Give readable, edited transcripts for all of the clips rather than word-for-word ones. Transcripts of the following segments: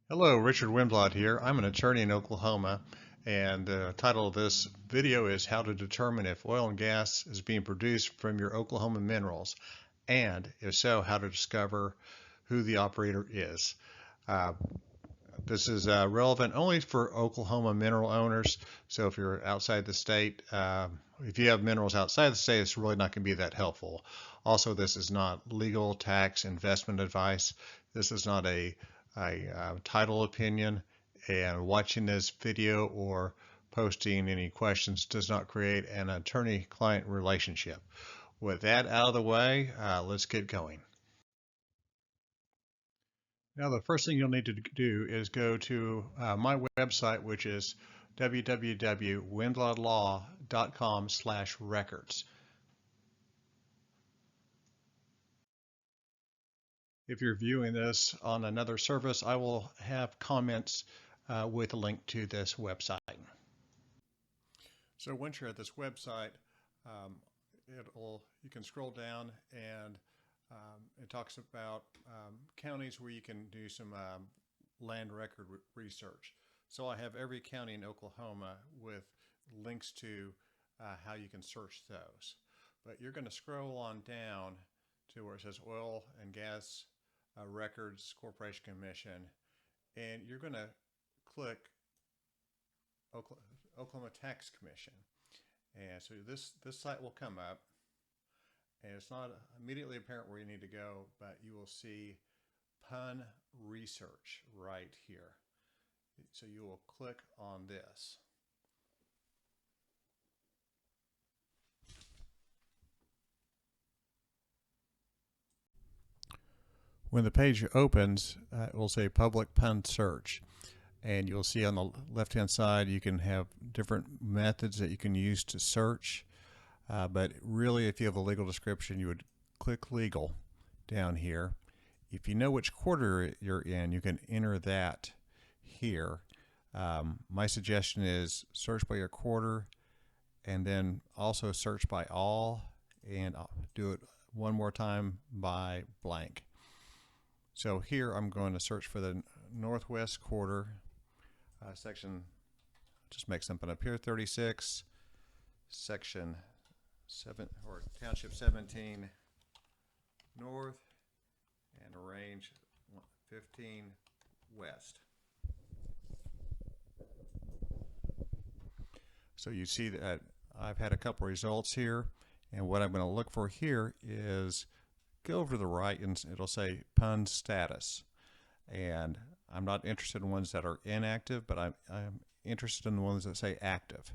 Hello, Richard Wimblott here. I'm an attorney in Oklahoma, and the title of this video is How to Determine if Oil and Gas is being produced from your Oklahoma minerals, and if so, how to discover who the operator is. Uh, this is relevant only for Oklahoma mineral owners, so if you're outside the state, if you have minerals outside the state, it's really not going to be that helpful. Also, this is not legal, tax, investment advice. This is not a title opinion, and watching this video or posting any questions does not create an attorney-client relationship. With that out of the way, let's get going. Now, the first thing you'll need to do is go to my website, which is www.windlawlaw.com/records. If you're viewing this on another service, I will have comments with a link to this website. So once you're at this website, um, you can scroll down and it talks about counties where you can do some land record research. So I have every county in Oklahoma with links to how you can search those. But you're going to scroll on down to where it says Oil and Gas Records Corporation Commission, and you're going to click Oklahoma Tax Commission. And so this site will come up, and it's not immediately apparent where you need to go, but you will see PUN Research right here. So you will click on this. When the page opens, it will say Public PUN Search. And you'll see on the left-hand side, you can have different methods that you can use to search. But really, if you have a legal description, you would click Legal down here. If you know which quarter you're in, you can enter that here. My suggestion is search by your quarter, and then also search by all, and I'll do it one more time by blank. So here I'm going to search for the Northwest quarter, section, just make something up here, 36, section 7, or township 17 north, and a range 15 west. So you see that I've had a couple results here, and what I'm going to look for here is go over to the right and it'll say PUN status, and I'm not interested in ones that are inactive, but I'm interested in the ones that say active.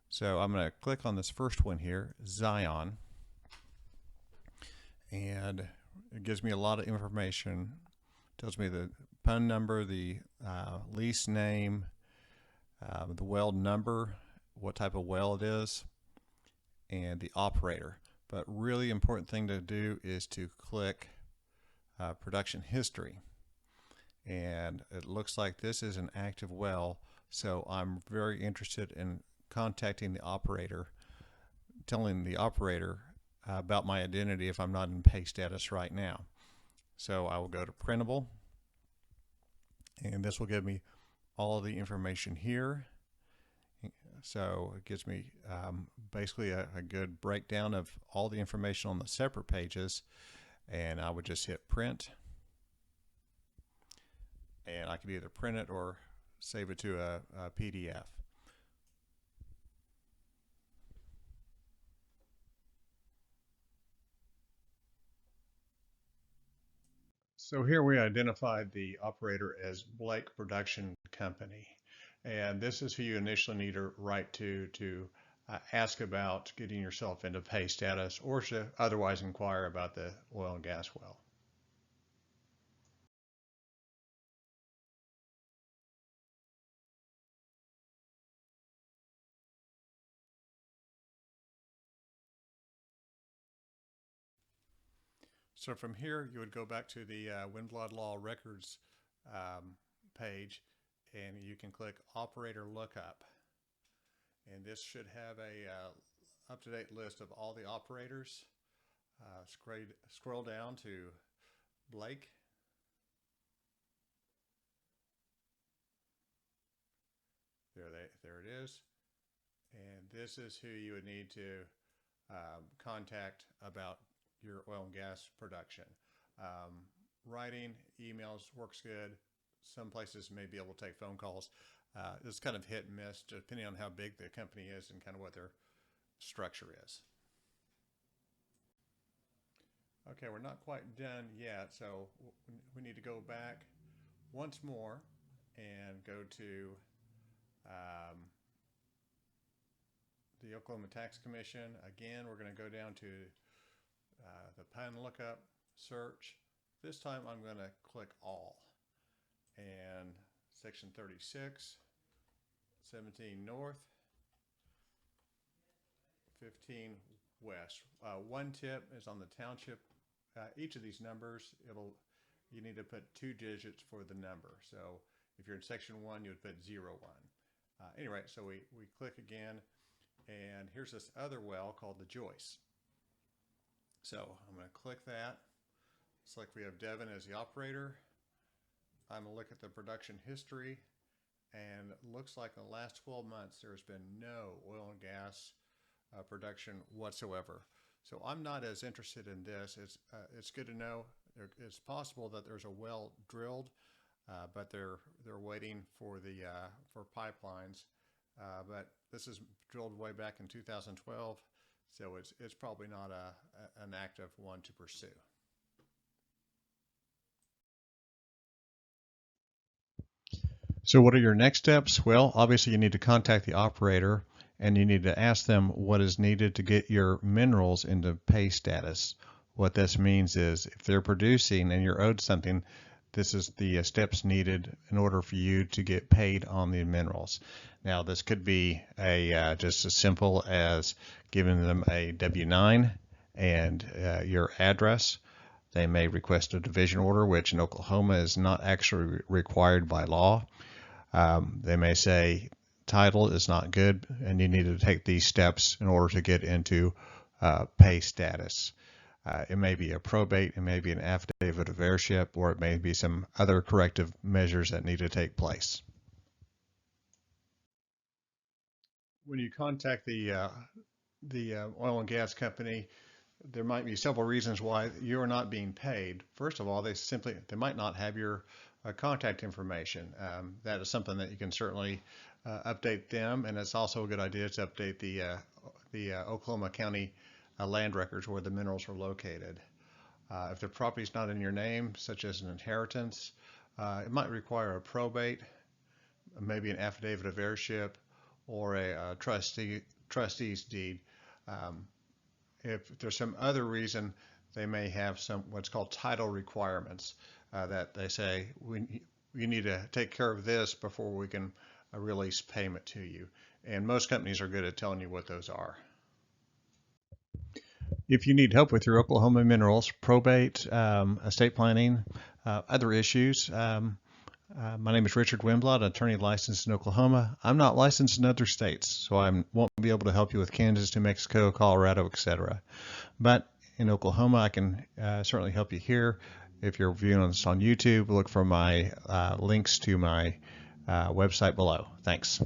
So I'm going to click on this first one here, Zion, and it gives me a lot of information. It tells me the PUN number, the lease name, the well number, what type of well it is, and the operator. But really important thing to do is to click production history. And it looks like this is an active well, so I'm very interested in contacting the operator, telling the operator about my identity if I'm not in pay status right now. So I will go to printable, and this will give me all the information here. So it gives me basically a good breakdown of all the information on the separate pages, and I would just hit print, and I could either print it or save it to a PDF. So here we identified the operator as Blake Production Company, and this is who you initially need to write to ask about getting yourself into pay status or to otherwise inquire about the oil and gas well. So from here, you would go back to the Windblood Law Records page, and you can click Operator Lookup. And this should have a up-to-date list of all the operators. Scroll down to Blake, is, and this is who you would need to contact about your oil and gas production. Writing, emails works good. Some places may be able to take phone calls. It's kind of hit and miss depending on how big the company is and kind of what their structure is. Okay, we're not quite done yet, so we need to go back once more and go to the Oklahoma Tax Commission. Again, we're going to go down to the PUN lookup search. This time I'm going to click all, and section 36, 17 north, 15 west. One tip is on the township. Each of these numbers, you need to put 2 digits for the number. So if you're in section 1, you would put 01. Anyway, so we click again, and here's this other well called the Joyce. So I'm going to click that. Select we have Devin as the operator. I'm going to look at the production history, and it looks like in the last 12 months there's been no oil and gas production whatsoever. So I'm not as interested in this. It's good to know it's possible that there's a well drilled, but they're waiting for the for pipelines. But this is drilled way back in 2012, so it's probably not an active one to pursue. So what are your next steps? Well, obviously you need to contact the operator, and you need to ask them what is needed to get your minerals into pay status. What this means is if they're producing and you're owed something, this is the steps needed in order for you to get paid on the minerals. Now, this could be just as simple as giving them a W-9 and your address. They may request a division order, which in Oklahoma is not actually required by law. They may say title is not good and you need to take these steps in order to get into pay status. It may be a probate, it may be an affidavit of heirship, or it may be some other corrective measures that need to take place. When you contact the oil and gas company, there might be several reasons why you are not being paid. First of all, they might not have your contact information. That is something that you can certainly update them, and it's also a good idea to update the Oklahoma County land records where the minerals are located. If the property is not in your name, such as an inheritance, it might require a probate, maybe an affidavit of heirship, or a trustee's deed. If there's some other reason, they may have some what's called title requirements that they say you need to take care of this before we can release payment to you. And most companies are good at telling you what those are. If you need help with your Oklahoma minerals, probate, estate planning, other issues, my name is Richard Wimblad, attorney licensed in Oklahoma. I'm not licensed in other states, so I won't be able to help you with Kansas, New Mexico, Colorado, etc. But in Oklahoma, I can certainly help you here. If you're viewing this on YouTube, look for my links to my website below. Thanks.